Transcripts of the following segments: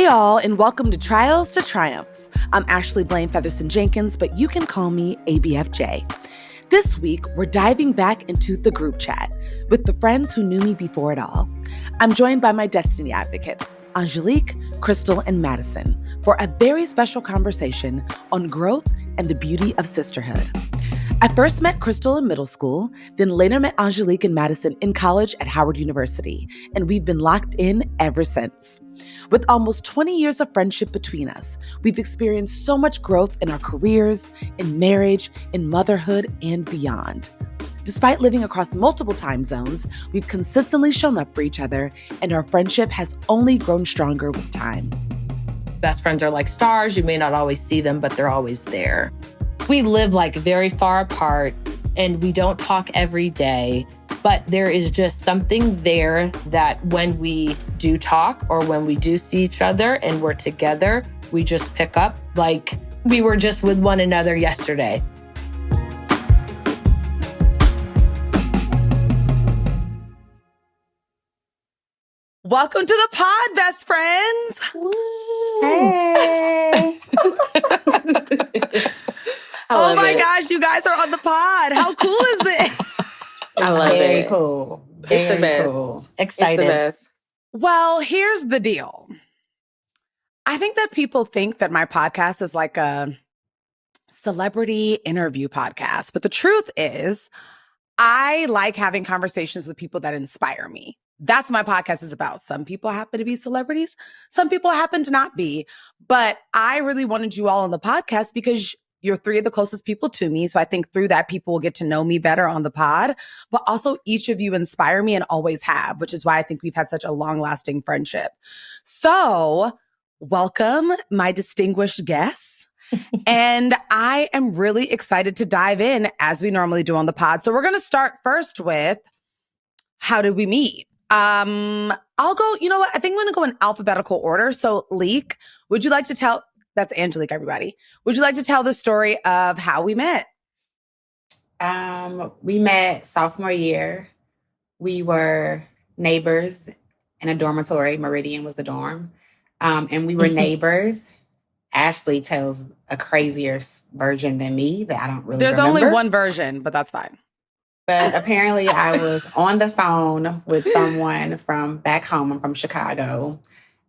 Hey all, and welcome to Trials to Triumphs. I'm Ashley Blaine Featherson Jenkins, but you can call me ABFJ. This week, we're diving back into the group chat with the friends who knew me before it all. I'm joined by my Destiny advocates, Angelique, Crystal, and Madison, for a very special conversation on growth and the beauty of sisterhood. I first met Crystal in middle school, then later met Angelique and Madison in college at Howard University, and we've been locked in ever since. With almost 20 years of friendship between us, we've experienced so much growth in our careers, in marriage, in motherhood, and beyond. Despite living across multiple time zones, we've consistently shown up for each other, and our friendship has only grown stronger with time. Best friends are like stars. You may not always see them, but they're always there. We live like very far apart and we don't talk every day, but there is just something there that when we do talk or when we do see each other and we're together, we just pick up like we were just with one another yesterday. Welcome to the pod, best friends. Woo. Hey. Oh my gosh, you guys are on the pod. How cool is this? I love very it. cool. It's the best. Cool. Excited. It's the best. Well, here's the deal. I think that people think that my podcast is like a celebrity interview podcast, but the truth is I like having conversations with people that inspire me. That's what my podcast is about. Some people happen to be celebrities. Some people happen to not be. But I really wanted you all on the podcast because you're three of the closest people to me. So I think through that, people will get to know me better on the pod. But also each of you inspire me and always have, which is why I think we've had such a long-lasting friendship. So welcome, my distinguished guests. And I am really excited to dive in as we normally do on the pod. So we're going to start first with, how did we meet? I'll go, you know what? I think I'm going to go in alphabetical order. So Leek, would you like to tell, that's Angelique, everybody. Would you like to tell the story of how we met? We met sophomore year. We were neighbors in a dormitory. Meridian was the dorm. And we were neighbors. Ashley tells a crazier version than me that I don't really There's remember. only one version, but that's fine. But apparently I was on the phone with someone from back home. I'm from Chicago.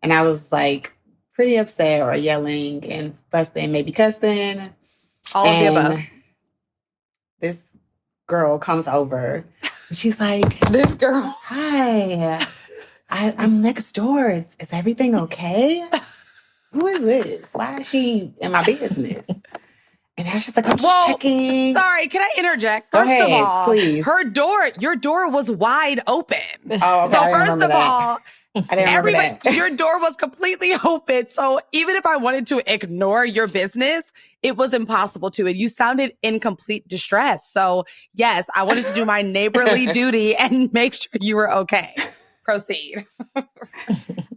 And I was like pretty upset or yelling and fussing, maybe cussing. All of the above. This girl comes over. She's like, This girl. hi, I'm next door. Is everything okay? Who is this? Why is she in my business? And I was just like, I'm just checking. Sorry, can I interject? Go First of ahead, all, please. your door was wide open. Oh, okay, So I didn't first remember of that. all, I didn't remember that. your door was completely open. So even if I wanted to ignore your business, it was impossible to. And you sounded in complete distress. So yes, I wanted to do my neighborly duty and make sure you were okay. Proceed.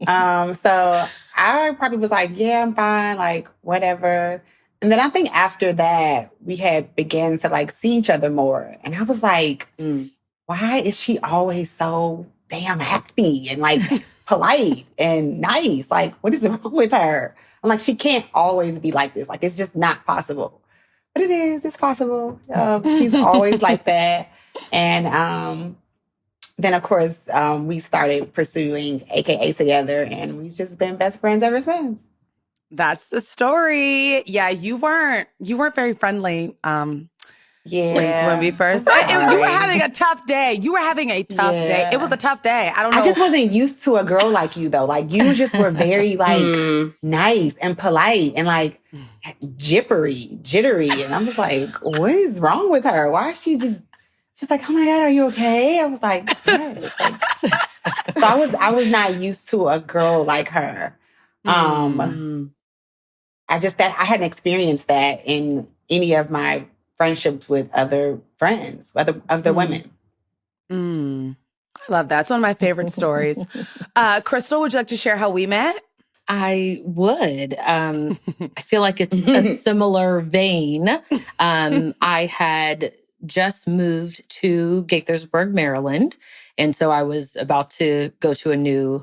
So I probably was like, yeah, I'm fine, like whatever. And then I think after that, we had began to like see each other more. And I was like, why is she always so damn happy and like polite and nice? Like, what is wrong with her? I'm like, she can't always be like this. Like, it's just not possible. But it is, it's possible. She's always like that. And then, of course, we started pursuing AKA together, and we've just been best friends ever since. That's the story. Yeah, you weren't very friendly. When we first, you were having a tough day. You were having a tough day. It was a tough day. I don't know. I just wasn't used to a girl like you, though. Like, you just were very, like, nice and polite and, like, jittery. And I'm just like, what is wrong with her? Why is she just... She's like, oh, my God, are you okay? I was like, yes. Like, so I was not used to a girl like her. I hadn't experienced that in any of my friendships with other friends, other women. I love that. It's one of my favorite stories. Crystal, would you like to share how we met? I would. I feel like it's a similar vein. I had just moved to Gaithersburg, Maryland. And so I was about to go to a new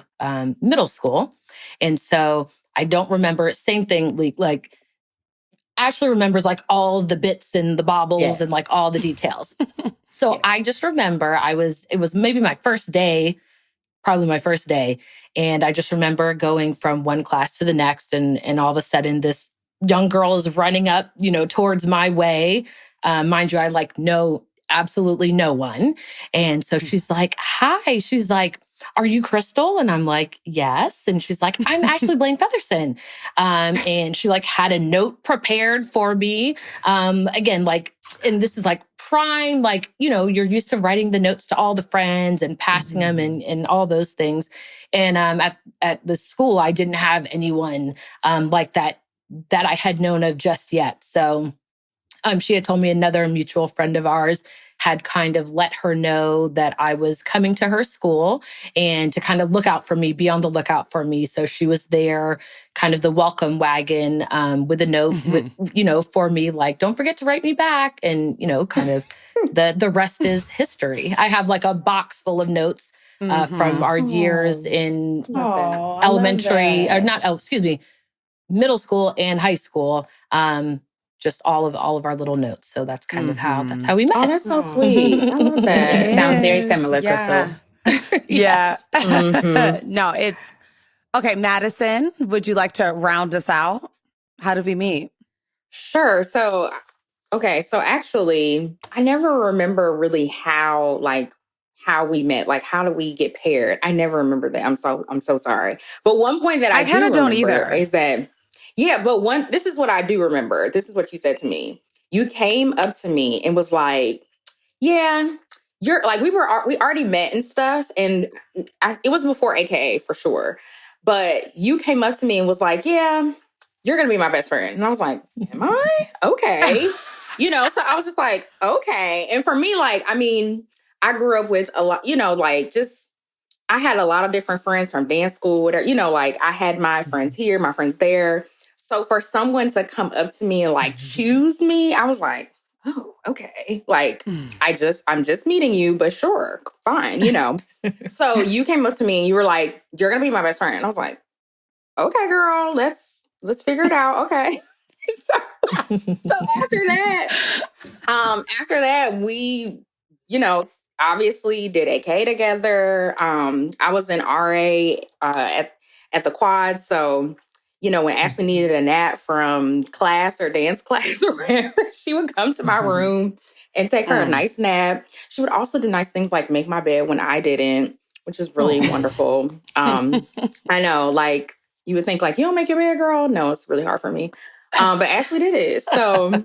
middle school. And so I don't remember, same thing, like Ashley remembers like all the bits and the baubles and like all the details. So I just remember it was maybe my first day, probably my first day. And I just remember going from one class to the next, and all of a sudden this young girl is running up, towards my way. Mind you, I know absolutely no one. And so she's like, hi. She's like, are you Crystal? And I'm like, yes. And she's like, I'm Ashley Blaine Featherson. And she had a note prepared for me. Again, and this is prime, you're used to writing the notes to all the friends and passing them and all those things. And at the school, I didn't have anyone like that I had known of just yet. So she had told me another mutual friend of ours had kind of let her know that I was coming to her school and to kind of be on the lookout for me. So she was there, kind of the welcome wagon with a note, for me, don't forget to write me back. And, kind of the rest is history. I have a box full of notes from our years in elementary, middle school and high school. Just all of our little notes. So that's kind of that's how we met. Oh, that's so sweet. I love that. It sounds very similar, Crystal. Yeah. No, it's okay. Madison, would you like to round us out? How did we meet? Sure. So, so actually, I never remember really how we met. How do we get paired? I never remember that. I'm so sorry. But one point that I kind of don't either is that. Yeah, but this is what I do remember. This is what you said to me. You came up to me and was like, yeah, you're we already met and stuff. And it was before AKA for sure. But you came up to me and was like, yeah, you're going to be my best friend. And I was like, am I? Okay. So I was just like, okay. And for me, I grew up with a lot, I had a lot of different friends from dance school, whatever, I had my friends here, my friends there. So for someone to come up to me and choose me, I was like, oh, okay. I'm just meeting you, but sure, fine, So you came up to me and you were like, you're going to be my best friend. And I was like, okay, girl, let's figure it out. Okay. So after that, we, obviously did AK together. I was in RA at the Quad. So, when Ashley needed a nap from class or dance class or whatever, she would come to my room and take her a nice nap. She would also do nice things like make my bed when I didn't, which is really wonderful. I know, you would think you don't make your bed, girl. No, it's really hard for me. But Ashley did it. So,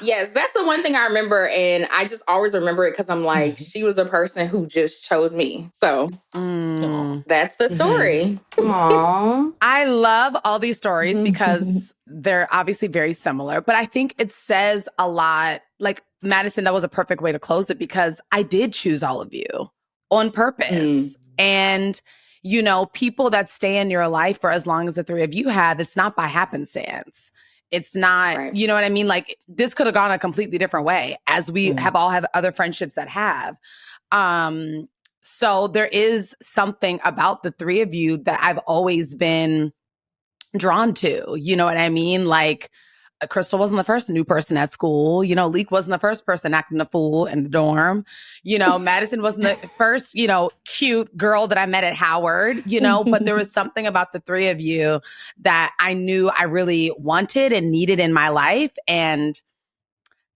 yes, that's the one thing I remember. And I just always remember it because I'm like, she was a person who just chose me. So that's the story. Aww. I love all these stories because they're obviously very similar, but I think it says a lot. Madison, that was a perfect way to close it because I did choose all of you on purpose. And people that stay in your life for as long as the three of you have, it's not by happenstance. It's not, you know what I mean? This could have gone a completely different way as we have other friendships that have. So there is something about the three of you that I've always been drawn to. You know what I mean? Crystal wasn't the first new person at school. Leek wasn't the first person acting a fool in the dorm. Madison wasn't the first, cute girl that I met at Howard, but there was something about the three of you that I knew I really wanted and needed in my life. And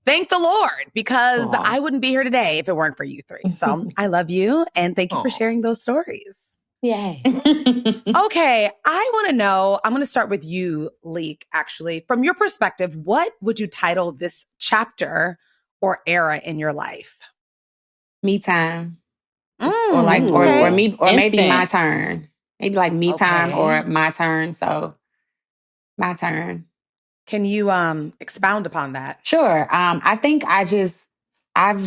thank the Lord, because I wouldn't be here today if it weren't for you three. So I love you. And thank you for sharing those stories. Yay. Okay, I want to know, I'm going to start with you, Leek, actually. From your perspective, what would you title this chapter or era in your life? Me time. Or maybe my turn. Maybe me time or my turn. So my turn. Can you expound upon that? Sure. I think I've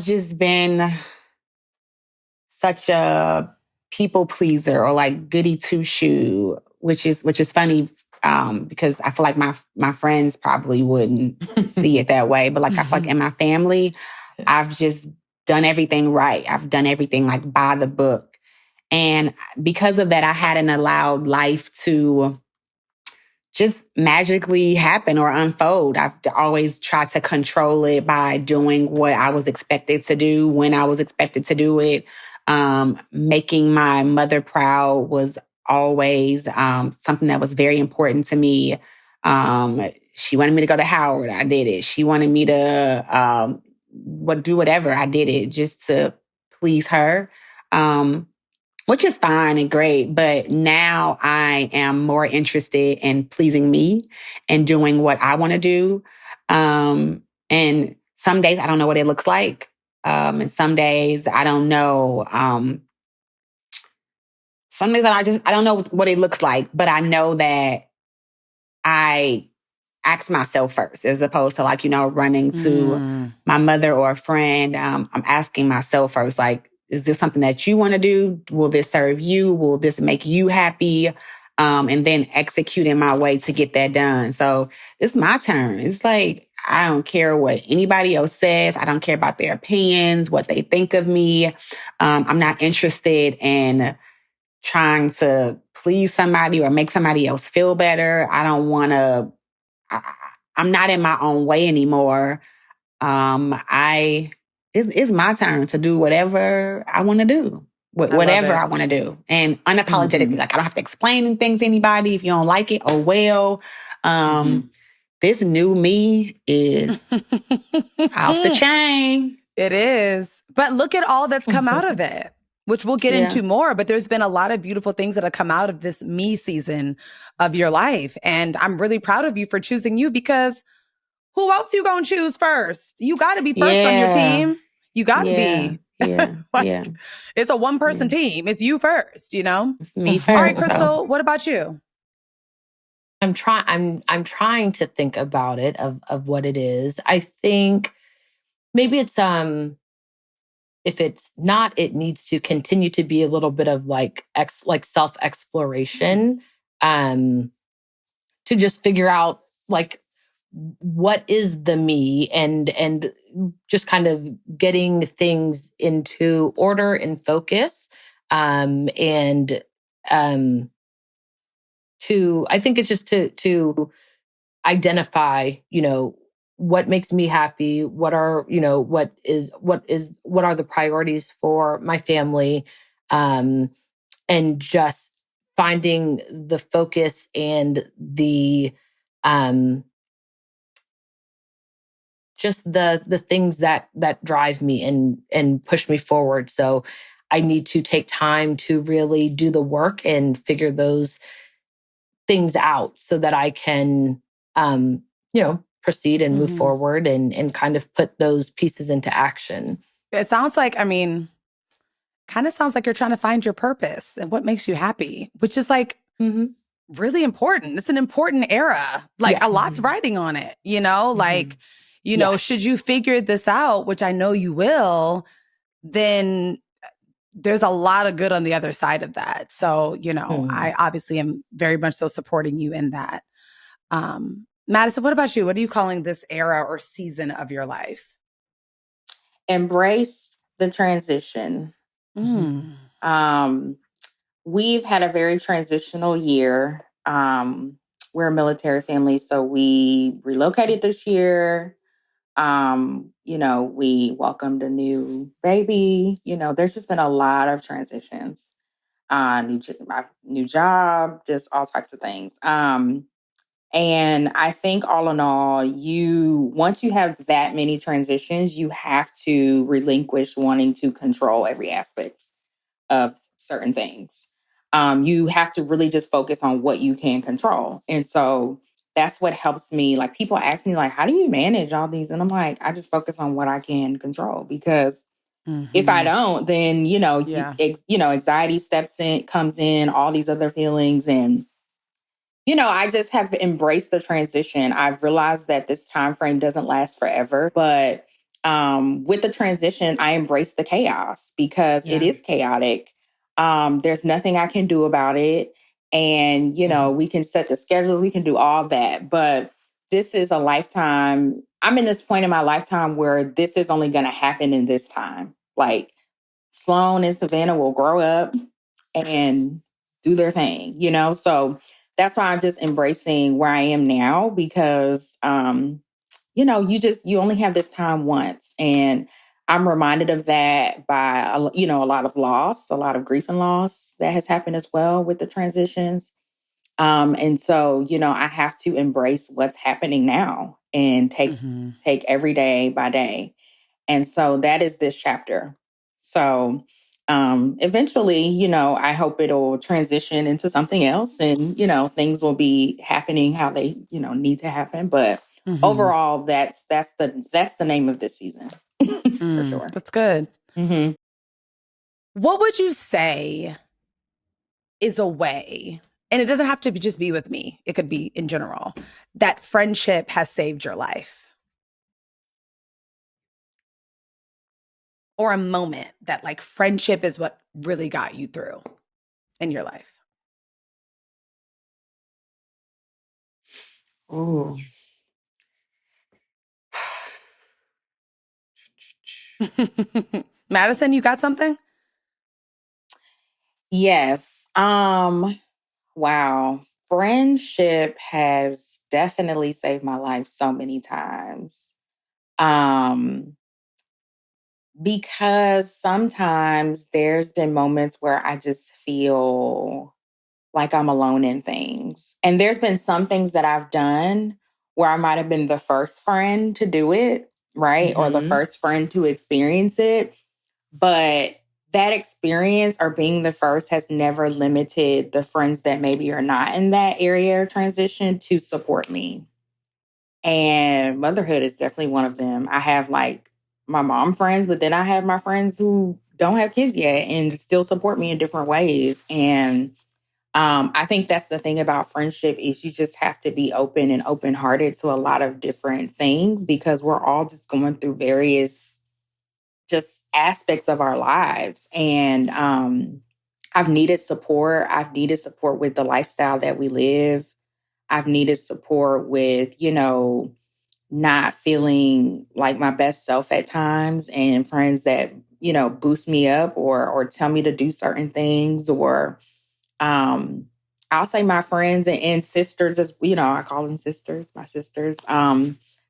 just been such a people pleaser or goody two shoe, which is funny because I feel like my friends probably wouldn't see it that way. But I feel like in my family, I've just done everything right. I've done everything by the book. And because of that, I hadn't allowed life to just magically happen or unfold. I've always tried to control it by doing what I was expected to do when I was expected to do it. Making my mother proud was always something that was very important to me. She wanted me to go to Howard. I did it. She wanted me to do whatever. I did it just to please her. Which is fine and great, but now I am more interested in pleasing me and doing what I want to do. And some days I don't know what it looks like. And some days I don't know. Some days I don't know what it looks like, but I know that I ask myself first, as opposed to running to my mother or a friend. I'm asking myself first, is this something that you want to do? Will this serve you? Will this make you happy? And then executing my way to get that done. So it's my turn. It's like, I don't care what anybody else says. I don't care about their opinions, what they think of me. I'm not interested in trying to please somebody or make somebody else feel better. I don't want to, I'm not in my own way anymore. It's my turn to do whatever I want to do, whatever I want to do. And unapologetically, I don't have to explain things to anybody. If you don't like it, oh well. This new me is off the chain. It is. But look at all that's come out of it, which we'll get into more. But there's been a lot of beautiful things that have come out of this me season of your life. And I'm really proud of you for choosing you, because who else you gonna choose first? You got to be first on your team. You got to be. Yeah. It's a one-person team. It's you first, It's me first. All right, Crystal, what about you? I'm trying to think about it, of what it is. I think maybe it's if it's not, it needs to continue to be a little bit of self-exploration, to just figure out what is the me, and just kind of getting things into order and focus. And I think it's just to identify, what makes me happy, what are the priorities for my family, and just finding the focus and the just the things that drive me and push me forward. So I need to take time to really do the work and figure those things out so that I can, proceed and move forward and kind of put those pieces into action. It sounds like, kind of sounds like you're trying to find your purpose and what makes you happy, which is really important. It's an important era. A lot's riding on it, should you figure this out, which I know you will, then there's a lot of good on the other side of that. So, I obviously am very much so supporting you in that. Madison, what about you? What are you calling this era or season of your life? Embrace the transition. We've had a very transitional year. We're a military family, so we relocated this year. We welcomed a new baby. There's just been a lot of transitions. New job, just all types of things. And I think all in all, once you have that many transitions, you have to relinquish wanting to control every aspect of certain things. You have to really just focus on what you can control. And so that's what helps me. People ask me, how do you manage all these? And I'm like, I just focus on what I can control, because if I don't, then, anxiety comes in, all these other feelings. And, I just have embraced the transition. I've realized that this time frame doesn't last forever, but with the transition, I embrace the chaos, because it is chaotic. There's nothing I can do about it. And, we can set the schedule, we can do all that. But this is a lifetime. I'm in this point in my lifetime where this is only going to happen in this time. Sloan and Savannah will grow up. and do their thing, you know? So that's why I'm just embracing where I am now because, you know, you only have this time once. And I'm reminded of that by, you know, a lot of loss, a lot of grief and loss that has happened as well with the transitions. And so, you know, I have to embrace what's happening now and take every day by day. And so that is this chapter. So eventually, you know, I hope it'll transition into something else and, you know, things will be happening how they, you know, need to happen. But overall, that's the name of this season. For sure. That's good. Mm-hmm. What would you say is a way, and it doesn't have to just be with me, it could be in general, that friendship has saved your life? Or a moment that like friendship is what really got you through in your life? Ooh. Madison, you got something? Yes. Wow. Friendship has definitely saved my life so many times. Because sometimes there's been moments where I just feel like I'm alone in things. And there's been some things that I've done where I might have been the first friend to do it, right? Or the first friend to experience it. But that experience or being the first has never limited the friends that maybe are not in that area of transition to support me. And motherhood is definitely one of them. I have like my mom friends, but then I have my friends who don't have kids yet and still support me in different ways. And I think that's the thing about friendship is you just have to be open and open-hearted to a lot of different things because we're all just going through various just aspects of our lives. And I've needed support. I've needed support with the lifestyle that we live. I've needed support with, you know, not feeling like my best self at times and friends that, you know, boost me up or tell me to do certain things or I'll say my friends and sisters, as you know, I call them sisters, my sisters.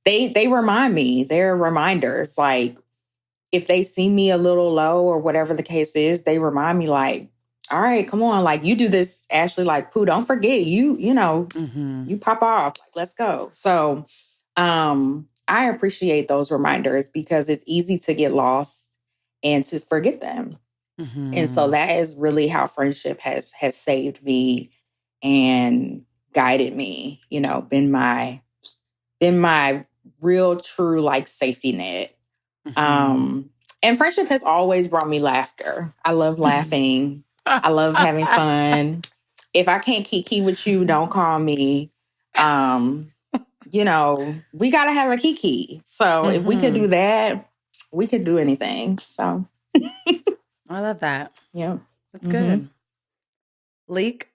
They remind me, they're reminders. Like if they see me a little low or whatever the case is, they remind me like, all right, come on, like you do this, Ashley, like, Pooh, don't forget, you know, you pop off, like, let's go. So I appreciate those reminders because it's easy to get lost and to forget them. And so that is really how friendship has saved me and guided me, you know, been my real true like safety net. And friendship has always brought me laughter. I love laughing. I love having fun. If I can't kiki with you, don't call me. You know, we got to have a kiki. So if we could do that, we could do anything. So I love that. yeah. That's good. Leek?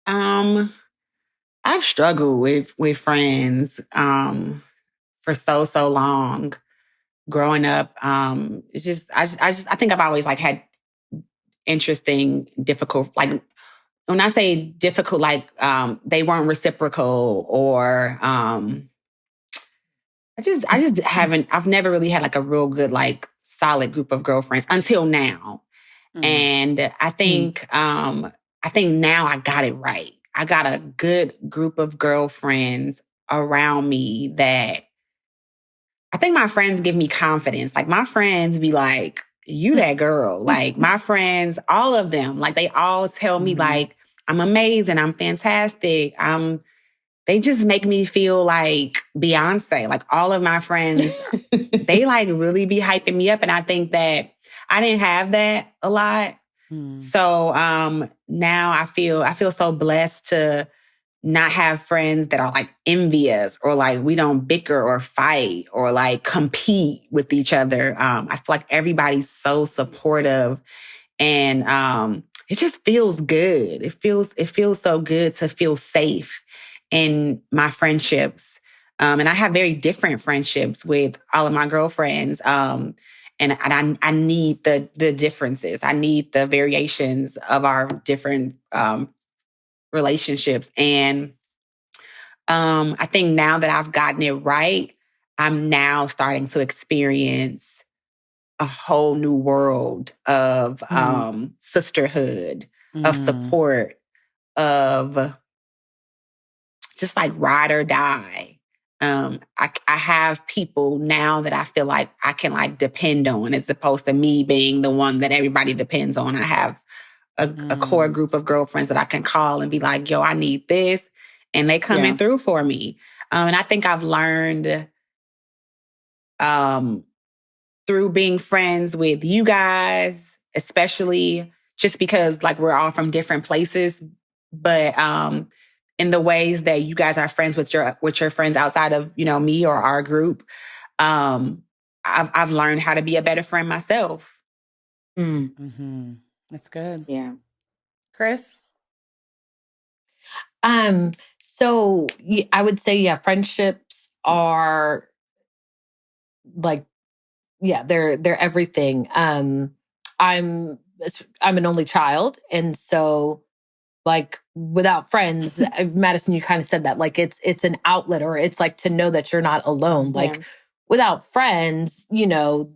I've struggled with friends for so long growing up. It's just I think I've always like had interesting, difficult, like when I say difficult, like they weren't reciprocal or I've never really had like a real good, like solid group of girlfriends until now. And I think now I got it right. I got a good group of girlfriends around me that I think my friends give me confidence. Like my friends be like, you that girl. Like my friends, all of them, like they all tell me like, I'm amazing. I'm fantastic. They just make me feel like Beyonce. Like all of my friends, they like really be hyping me up. And I think that I didn't have that a lot. So now I feel so blessed to not have friends that are like envious or like we don't bicker or fight or like compete with each other. I feel like everybody's so supportive and it just feels good. It feels so good to feel safe in my friendships. And I have very different friendships with all of my girlfriends. And And I need the differences. I need the variations of our different relationships. And I think now that I've gotten it right, I'm now starting to experience a whole new world of sisterhood, of support, of just like ride or die. I have people now that I feel like I can like depend on, as opposed to me being the one that everybody depends on. I have a core group of girlfriends that I can call and be like, yo, I need this. And they coming through for me. And I think I've learned through being friends with you guys, especially just because like we're all from different places, but in the ways that you guys are friends with your friends outside of, you know, me or our group, I've learned how to be a better friend myself. That's good. Yeah. Chris? So I would say, yeah, friendships are like, yeah, they're everything. I'm an only child. And so like without friends, Madison, you kind of said that, like, it's an outlet, or it's like to know that you're not alone. Like without friends, you know,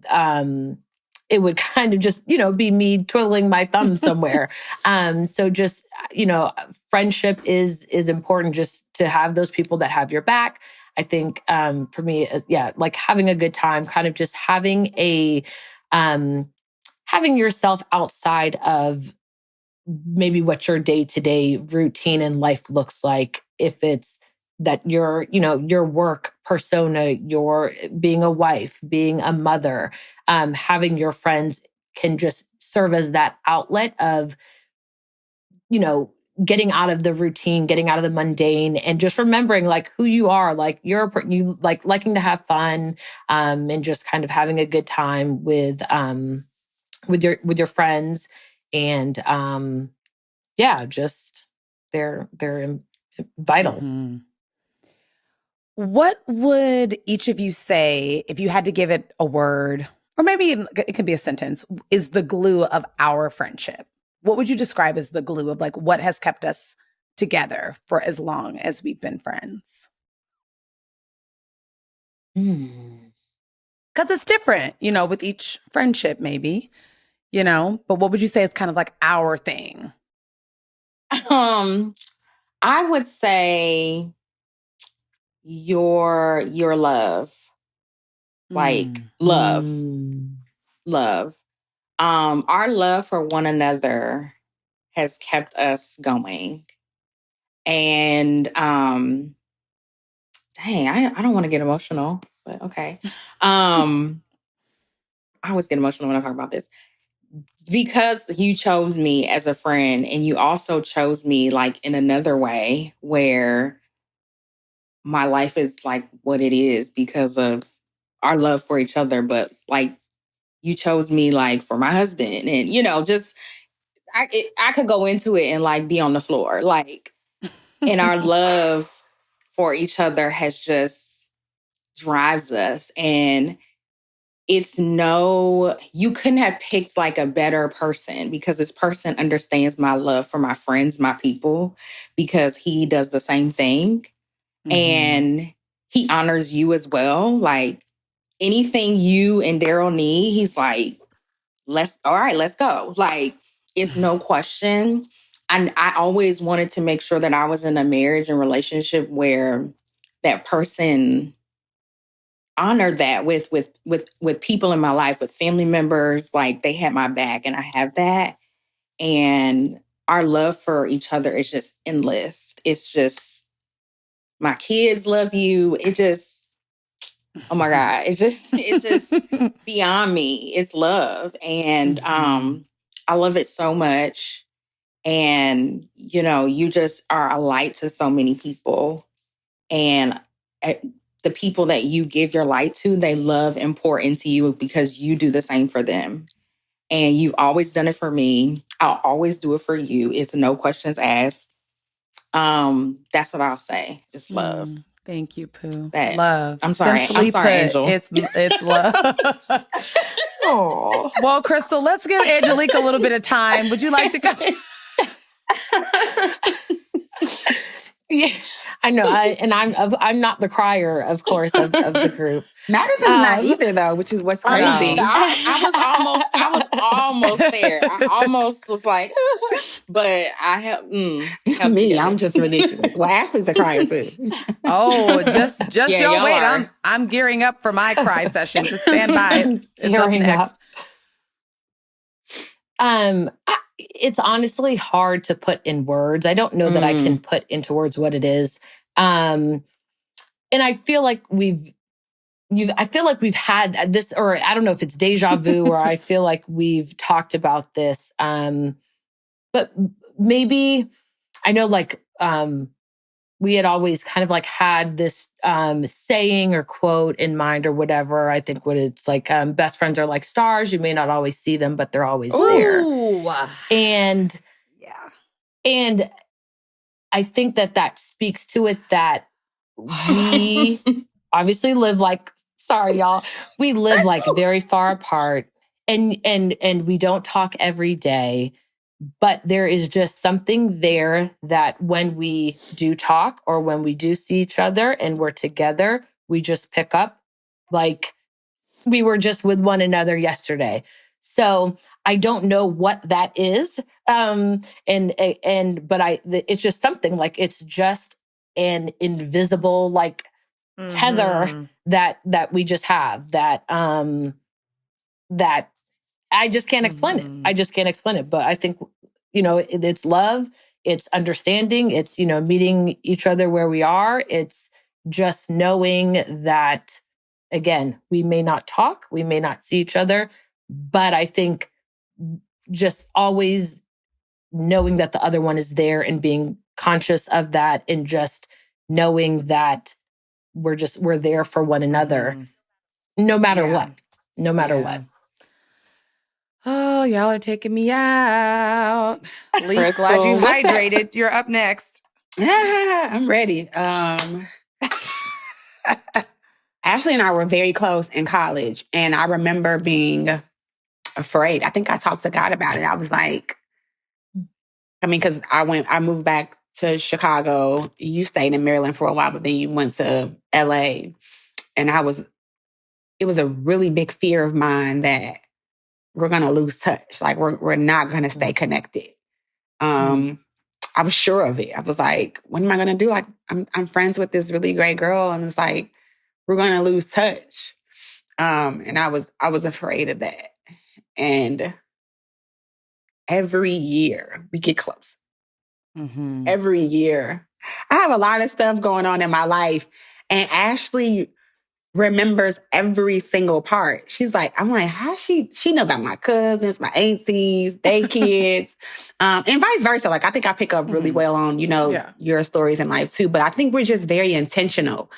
it would kind of just, you know, be me twiddling my thumb somewhere. So just, you know, friendship is important, just to have those people that have your back. I think for me, yeah, like having a good time, kind of just having having yourself outside of maybe what your day-to-day routine in life looks like. If it's that your, you know, your work persona, your being a wife, being a mother, having your friends can just serve as that outlet of, you know, getting out of the routine, getting out of the mundane, and just remembering like who you are. Like you like liking to have fun, and just kind of having a good time with your friends. And yeah, just they're vital. What would each of you say, if you had to give it a word, or maybe it could be a sentence, is the glue of our friendship? What would you describe as the glue of like what has kept us together for as long as we've been friends? Because it's different, you know, with each friendship, maybe, you know, but what would you say is kind of like our thing? I would say your love. Like love. Our love for one another has kept us going. And dang, I don't want to get emotional, but okay. I always get emotional when I talk about this. Because you chose me as a friend, and you also chose me like in another way where my life is like what it is because of our love for each other. But like you chose me like for my husband, and you know, just I could go into it and like be on the floor, like, and our love for each other has just drives us. And you couldn't have picked like a better person, because this person understands my love for my friends, my people, because he does the same thing. And he honors you as well. Like anything you and Daryl need, he's like, let's go. Like it's no question. And I always wanted to make sure that I was in a marriage and relationship where that person honored that with people in my life, with family members, like they had my back, and I have that. And our love for each other is just endless. It's just, my kids love you. It just, oh my God, it's just beyond me. It's love. And I love it so much. And, you know, you just are a light to so many people. And the people that you give your light to, they love and pour into you because you do the same for them. And you've always done it for me. I'll always do it for you. It's no questions asked. That's what I'll say. It's love. Thank you, Pooh. That Love. I'm sorry. Simply I'm sorry, put, Angel. It's love. Oh. Well, Crystal, let's give Angelique a little bit of time. Would you like to go? Yeah, I know. I'm not the crier, of course, of the group. Madison's not either, though, which is what's I know. crazy. I was almost there. I almost was like, but I have. It's me. I'm just ridiculous. Well, Ashley's a crier too. Oh, just Yeah, y'all y'all wait. are. I'm gearing up for my cry session. Just stand by. It's up Gearing next. up. It's honestly hard to put in words. I don't know that I can put into words what it is. And I feel like we've had this, or I don't know if it's deja vu, or I feel like we've talked about this. But maybe I know, like, we had always kind of like had this saying or quote in mind or whatever. I think what it's like, best friends are like stars. You may not always see them, but they're always there. Ooh. And Yeah. And I think that speaks to it that we obviously live like, sorry, y'all, we live like very far apart and we don't talk every day, but there is just something there that when we do talk or when we do see each other and we're together, we just pick up like we were just with one another yesterday. So I don't know what that is. But it's just something like, it's just an invisible like tether that we just have that I just can't explain it. I just can't explain it. But I think, it's love, it's understanding, it's, meeting each other where we are. It's just knowing that, again, we may not talk, we may not see each other, but I think just always knowing that the other one is there and being conscious of that and just knowing that we're there for one another, no matter what. Oh, y'all are taking me out. Lee, Crystal, glad you what's that? hydrated. You're up next. I'm ready. Ashley and I were very close in college, and I remember being afraid. I think I talked to God about it. I was like, because I moved back to Chicago. You stayed in Maryland for a while, but then you went to LA. And it was a really big fear of mine that we're going to lose touch. Like we're not going to stay connected. I was sure of it. I was like, what am I going to do? Like I'm friends with this really great girl. And it's like, we're going to lose touch. And I was afraid of that. And every year we get close. Every year. I have a lot of stuff going on in my life. And Ashley remembers every single part. She's like, I'm like, how she know about my cousins, my aunties, they kids, and vice versa. Like, I think I pick up really well on, your stories in life too. But I think we're just very intentional.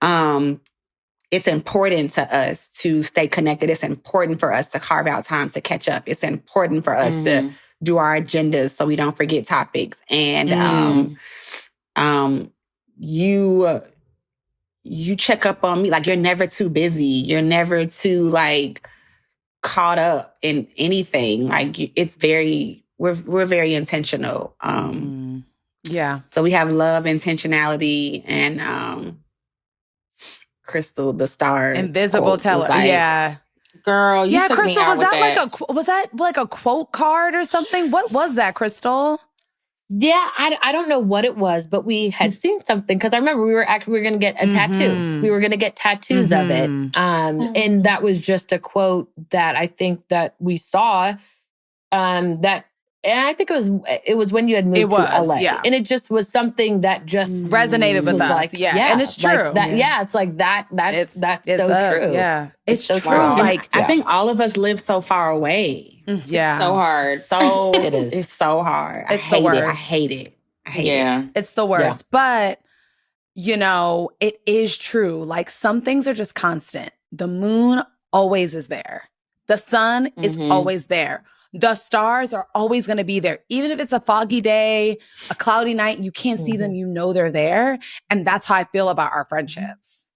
It's important to us to stay connected. It's important for us to carve out time to catch up. It's important for us to do our agendas so we don't forget topics. And you check up on me. Like, you're never too busy. You're never too like caught up in anything. Like, we're very intentional. Yeah. So we have love, intentionality, and Crystal, the star. Invisible teller. Yeah. Girl, you took Crystal, me out was that like a quote card or something? What was that, Crystal? Yeah, I don't know what it was, but we had seen something because I remember we were going to get a tattoo. We were going to get tattoos of it. And that was just a quote that I think that we saw and I think it was when you had moved to LA. Yeah. And it just was something that just resonated with us. Like, and it's true. Like that, it's like that's it's so us. true. Yeah. It's so true. true. Like, I think all of us live so far away. Yeah. It's so hard. So It is. It's so hard. It's I the hate worst. it. I hate it. It's the worst. But, it is true. Like, some things are just constant. The moon always is there. The sun is always there. The stars are always going to be there. Even if it's a foggy day, a cloudy night, you can't see them, they're there. And that's how I feel about our friendships.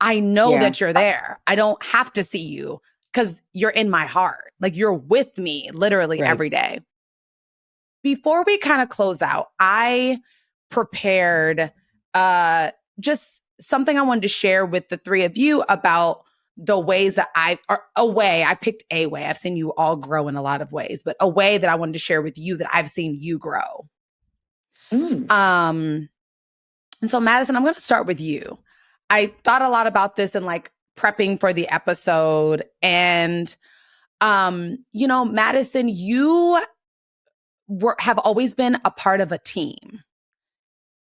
I know that you're there. I don't have to see you because you're in my heart. Like you're with me literally Right. every day. Before we kind of close out, I prepared just something I wanted to share with the three of you about the ways that I picked a way. I've seen you all grow in a lot of ways, but a way that I wanted to share with you that I've seen you grow. And so Madison, I'm going to start with you. I thought a lot about this and like prepping for the episode. And, Madison, you have always been a part of a team.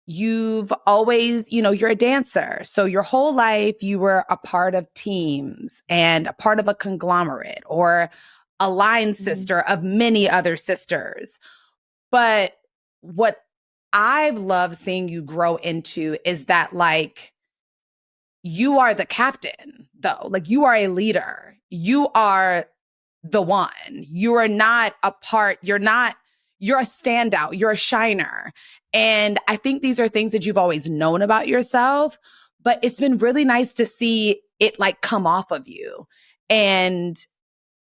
You've always, you're a dancer. So your whole life you were a part of teams and a part of a conglomerate or a line sister of many other sisters. But what I've loved seeing you grow into is that like you are the captain though. Like you are a leader. You are the one. You are not a part. You're a standout. You're a shiner. And I think these are things that you've always known about yourself, but it's been really nice to see it like come off of you. And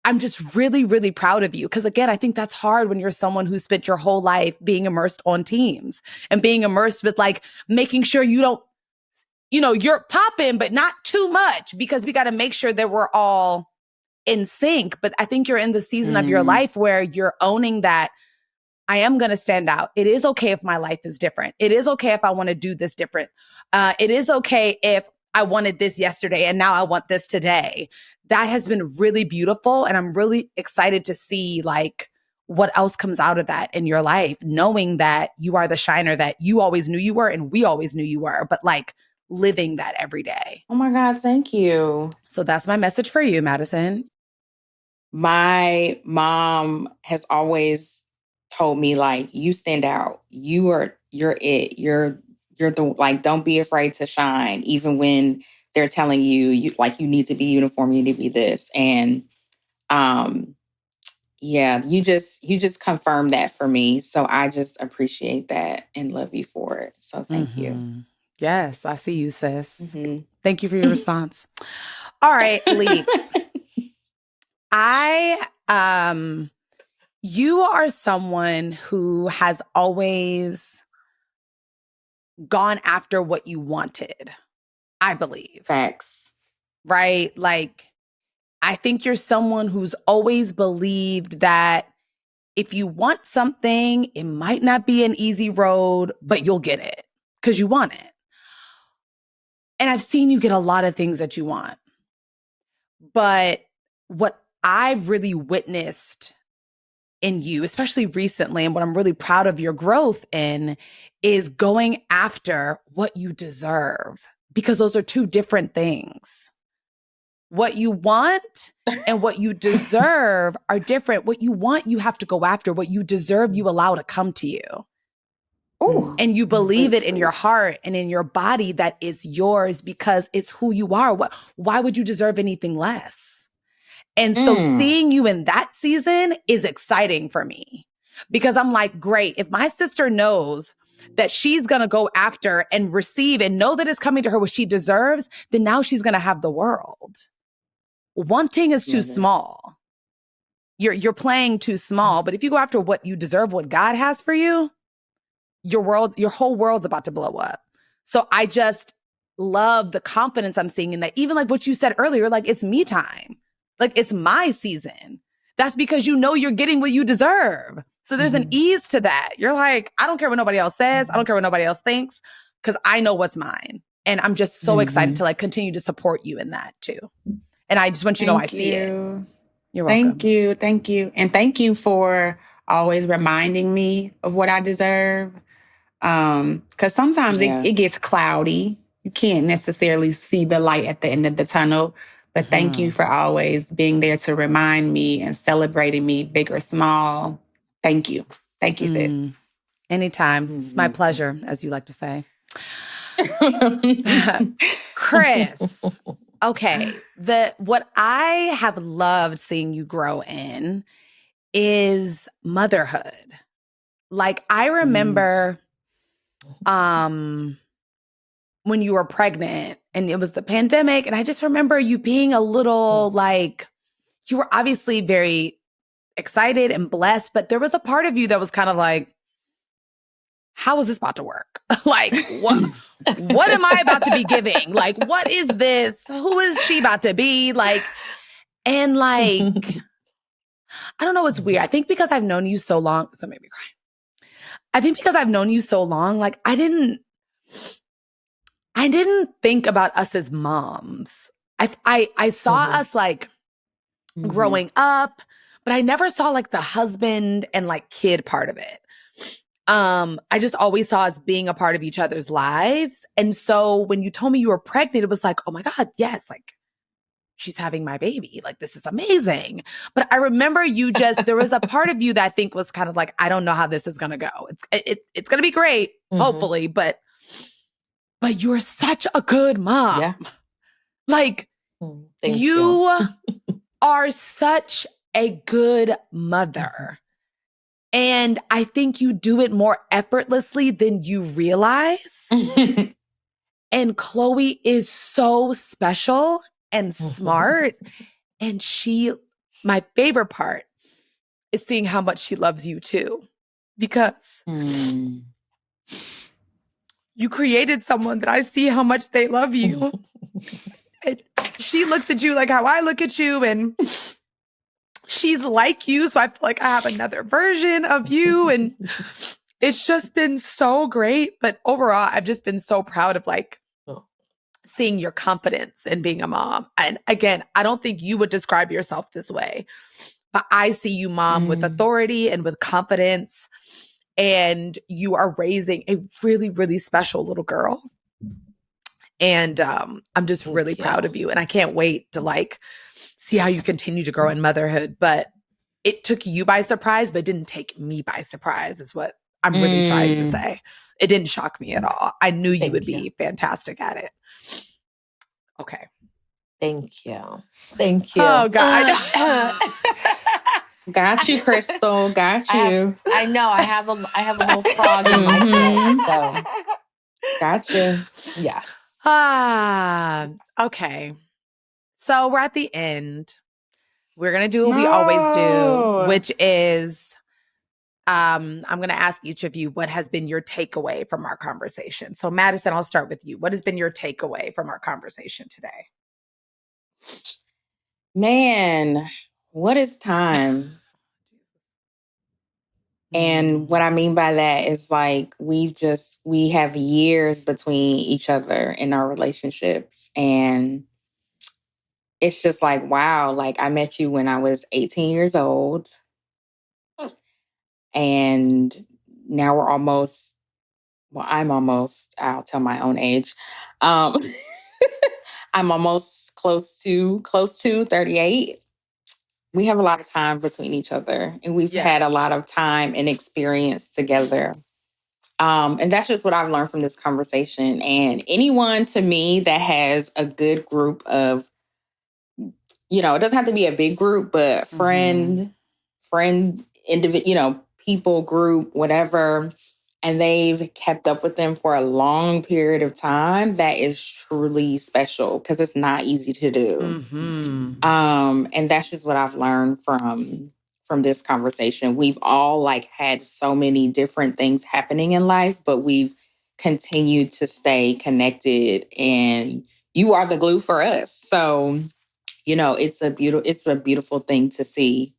I'm just really, really proud of you. Because again, I think that's hard when you're someone who spent your whole life being immersed on teams and being immersed with like making sure you don't, you're popping, but not too much because we got to make sure that we're all in sync. But I think you're in the season of your life where you're owning that I am going to stand out. It is okay if my life is different. It is okay if I want to do this different. It is okay if I wanted this yesterday and now I want this today. That has been really beautiful. And I'm really excited to see like what else comes out of that in your life, knowing that you are the shiner that you always knew you were and we always knew you were, but like living that every day. Oh my God, thank you. So that's my message for you, Madison. My mom has always told me like, you stand out. You're it. You're the, like, don't be afraid to shine, even when they're telling you like, you need to be uniform, you need to be this. And, you just confirmed that for me. So I just appreciate that and love you for it. So thank you. Yes, I see you, sis. Thank you for your response. All right, Leek. You are someone who has always gone after what you wanted, I believe. Facts. Right? Like, I think you're someone who's always believed that if you want something, it might not be an easy road, but you'll get it because you want it. And I've seen you get a lot of things that you want. But what I've really witnessed in you, especially recently, and what I'm really proud of your growth in, is going after what you deserve, because those are two different things. What you want and what you deserve are different. What you want, you have to go after. What you deserve, you allow to come to you. Ooh. And you believe it in your heart and in your body that it's yours because it's who you are. Why would you deserve anything less? And so seeing you in that season is exciting for me because I'm like, great. If my sister knows that she's going to go after and receive and know that it's coming to her what she deserves, then now she's going to have the world. Wanting is too small. You're playing too small. But if you go after what you deserve, what God has for you, your whole world's about to blow up. So I just love the confidence I'm seeing in that. Even like what you said earlier, like it's me time. Like it's my season. That's because you know you're getting what you deserve. So there's an ease to that. You're like, I don't care what nobody else says. I don't care what nobody else thinks because I know what's mine. And I'm just so excited to like continue to support you in that too. And I just want you to know I see it. You're welcome. Thank you. And thank you for always reminding me of what I deserve. Because sometimes it gets cloudy. You can't necessarily see the light at the end of the tunnel. But thank you for always being there to remind me and celebrating me, big or small. Thank you. Thank you, sis. Anytime. It's my pleasure, as you like to say. Chris, okay. What I have loved seeing you grow in is motherhood. Like I remember when you were pregnant and it was the pandemic, and I just remember you being a little like you were obviously very excited and blessed, but there was a part of you that was kind of like, how is this about to work? Like, what am I about to be giving? Like, what is this? Who is she about to be? Like, and like, I don't know, it's weird. I think because I've known you so long, so maybe cry. I think because I've known you so long, like I didn't think about us as moms. I saw us like growing up, but I never saw like the husband and like kid part of it. I just always saw us being a part of each other's lives. And so when you told me you were pregnant, it was like, oh my God, yes, like she's having my baby. Like, this is amazing. But I remember there was a part of you that I think was kind of like, I don't know how this is going to go. It's going to be great, hopefully, but you're such a good mom. Yeah. Like, Thank you are such a good mother. And I think you do it more effortlessly than you realize. And Chloe is so special and smart. And my favorite part is seeing how much she loves you too. Because you created someone that I see how much they love you. And she looks at you like how I look at you, and she's like you. So I feel like I have another version of you. And it's just been so great. But overall, I've just been so proud of like seeing your confidence in being a mom. And again, I don't think you would describe yourself this way, but I see you mom with authority and with confidence. And you are raising a really, really special little girl. And I'm just really proud of you. And I can't wait to like see how you continue to grow in motherhood. But it took you by surprise, but it didn't take me by surprise is what I'm really trying to say. It didn't shock me at all. I knew you would be fantastic at it. Okay. Thank you. Thank you. Oh, God. Got you, Crystal. Got you. I know. I have a whole frog in my head. So, Got you. yes. Okay. So we're at the end. We're going to do what we always do, which is I'm going to ask each of you what has been your takeaway from our conversation. So Madison, I'll start with you. What has been your takeaway from our conversation today? Man, what is time? And what I mean by that is like we have years between each other in our relationships. And it's just like, wow, like I met you when I was 18 years old. And now I'll tell my own age. I'm almost close to 38. We have a lot of time between each other, and we've had a lot of time and experience together. And that's just what I've learned from this conversation. And anyone to me that has a good group of, it doesn't have to be a big group, but friend, individual, people group, whatever, and they've kept up with them for a long period of time, that is truly special because it's not easy to do. And that's just what I've learned from this conversation. We've all like had so many different things happening in life, but we've continued to stay connected, and you are the glue for us. So, it's a beautiful thing to see.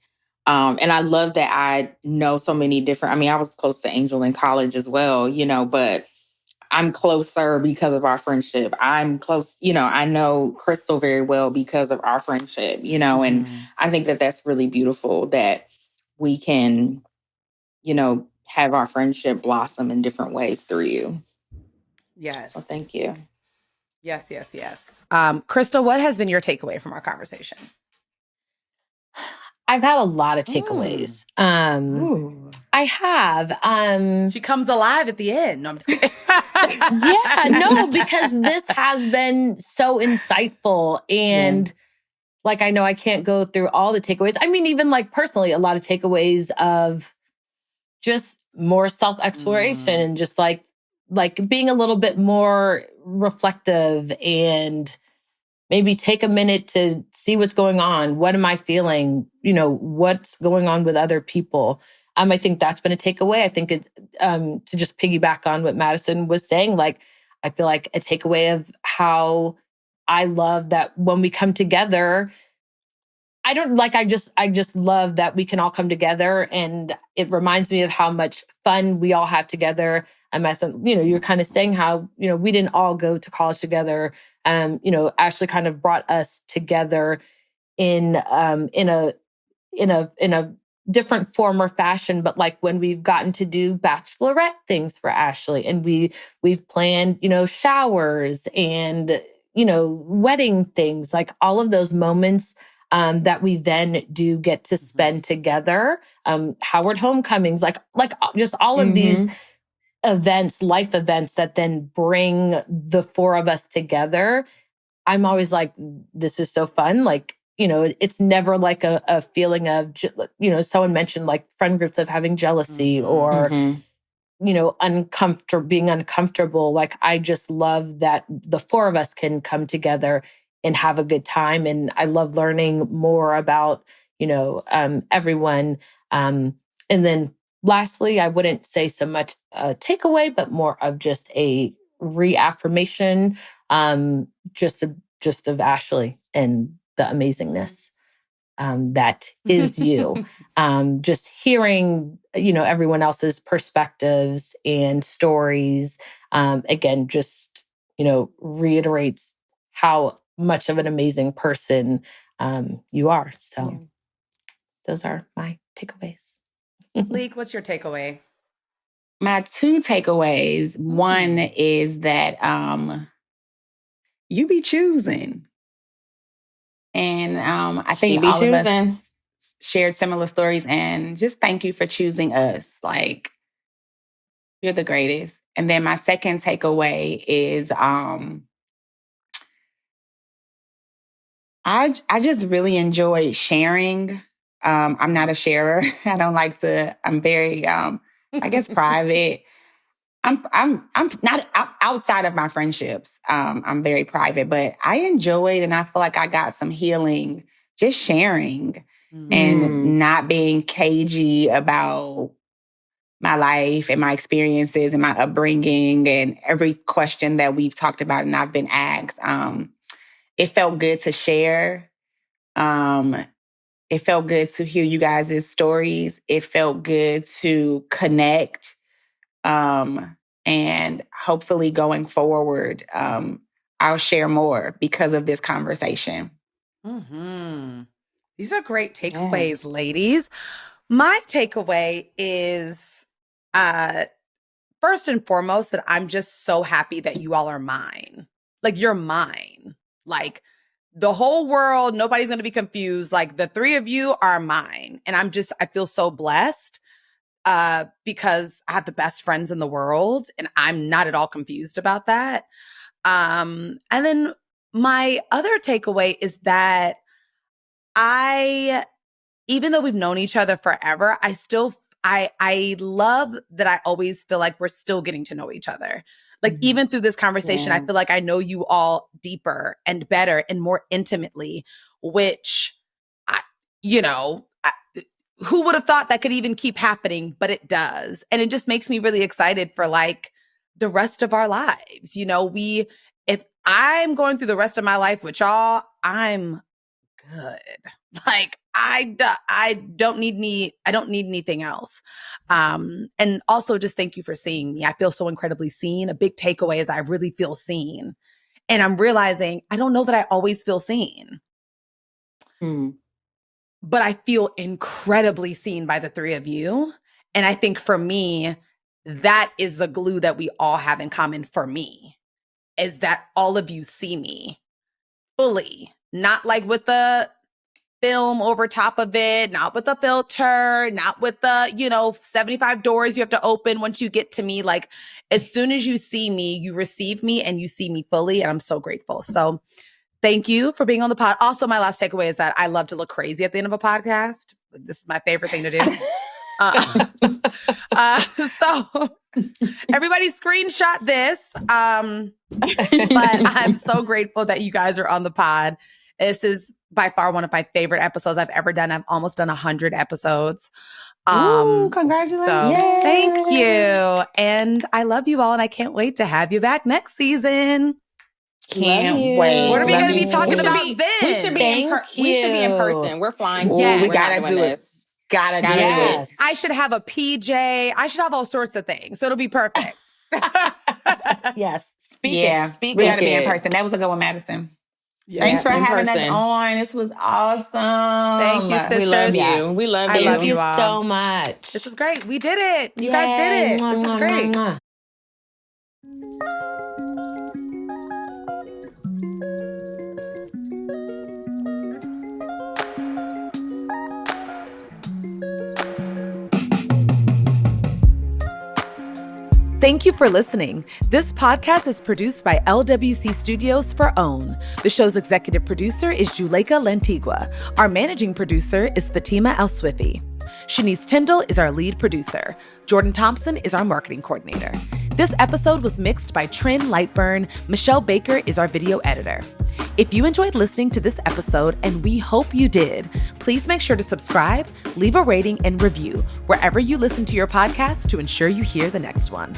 And I love that I know so many different, I was close to Angel in college as well, but I'm closer because of our friendship. I'm close, I know Crystal very well because of our friendship, and I think that that's really beautiful that we can, have our friendship blossom in different ways through you. Yes. So thank you. Yes. Crystal, what has been your takeaway from our conversation? I've had a lot of takeaways. I have. She comes alive at the end. No, I'm just kidding. Because this has been so insightful. And like, I know I can't go through all the takeaways. Even like personally, a lot of takeaways of just more self-exploration and just like being a little bit more reflective and maybe take a minute to see what's going on. What am I feeling? What's going on with other people? I think that's been a takeaway. I think to just piggyback on what Madison was saying, like, I feel like a takeaway of how I love that when we come together, I just love that we can all come together, and it reminds me of how much fun we all have together. And my son, you're kind of saying how, we didn't all go to college together. Ashley kind of brought us together in a different form or fashion, but like when we've gotten to do bachelorette things for Ashley, and we've planned, showers and, wedding things, like all of those moments that we then do get to spend together. Howard homecomings, like just all of these events, life events that then bring the four of us together. I'm always like, this is so fun. Like, it's never like a feeling of, someone mentioned like friend groups of having jealousy or, being uncomfortable. Like, I just love that the four of us can come together and have a good time. And I love learning more about, everyone. And then lastly, I wouldn't say so much a takeaway, but more of just a reaffirmation, just of Ashley and the amazingness that is you. Just hearing, everyone else's perspectives and stories, again, just, reiterates how much of an amazing person you are. So those are my takeaways. Leek, what's your takeaway? My two takeaways. One is that you be choosing. And I think all of us shared similar stories, and just thank you for choosing us. Like, you're the greatest. And then my second takeaway is I just really enjoy sharing. I'm not a sharer. I don't like to, I'm very, I guess, private. I'm not outside of my friendships. I'm very private, but I enjoyed, and I feel like I got some healing just sharing and not being cagey about my life and my experiences and my upbringing and every question that we've talked about and I've been asked. It felt good to share. It felt good to hear you guys' stories. It felt good to connect. And hopefully going forward, I'll share more because of this conversation. These are great takeaways, ladies. My takeaway is, first and foremost, that I'm just so happy that you all are mine. Like, you're mine. Like, the whole world, nobody's going to be confused. Like, the three of you are mine. And I feel so blessed because I have the best friends in the world, and I'm not at all confused about that. And then my other takeaway is that even though we've known each other forever, I love that I always feel like we're still getting to know each other. Like, even through this conversation, I feel like I know you all deeper and better and more intimately, which, who would have thought that could even keep happening, but it does. And it just makes me really excited for like the rest of our lives. If I'm going through the rest of my life with y'all, I'm good. Like, I don't need anything else. And also just thank you for seeing me. I feel so incredibly seen. A big takeaway is I really feel seen. And I'm realizing I don't know that I always feel seen. But I feel incredibly seen by the three of you. And I think for me, that is the glue that we all have in common for me, is that all of you see me fully, not like with the film over top of it, not with the filter, not with the, 75 doors you have to open once you get to me. Like, as soon as you see me, you receive me and you see me fully. And I'm so grateful. So thank you for being on the pod. Also, my last takeaway is that I love to look crazy at the end of a podcast. This is my favorite thing to do. So everybody screenshot this. But I'm so grateful that you guys are on the pod. This is by far one of my favorite episodes I've ever done. I've almost done 100 episodes. Ooh, congratulations. So Yay. thank you. And I love you all. And I can't wait to have you back next season. Can't Love you. wait. What are we Love going to be you. talking We should about be- then? We should be in Thank we should be in you. person. We're flying. Ooh, Yes. we We're gotta not do doing it. this. Gotta do Yes. it. I should have a PJ. I should have all sorts of things. So it'll be perfect. Yes. Speak Yeah, it. Speak we it. gotta be in it. person. That was a good one, Madison. Yeah. Thanks for in having person. us on. This was awesome. Thank you, sisters. We love you. Yes. We love I you. love Thank you you all. so much. This is great. We did it. You guys did Yay. it. Mwah, This is mwah, great. mwah, mwah. Thank you for listening. This podcast is produced by LWC Studios for OWN. The show's executive producer is Juleka Lantigua. Our managing producer is Fatima El-Swifi. Shanice Tyndall is our lead producer. Jordan Thompson is our marketing coordinator. This episode was mixed by Trin Lightburn. Michelle Baker is our video editor. If you enjoyed listening to this episode, and we hope you did, please make sure to subscribe, leave a rating, and review wherever you listen to your podcast to ensure you hear the next one.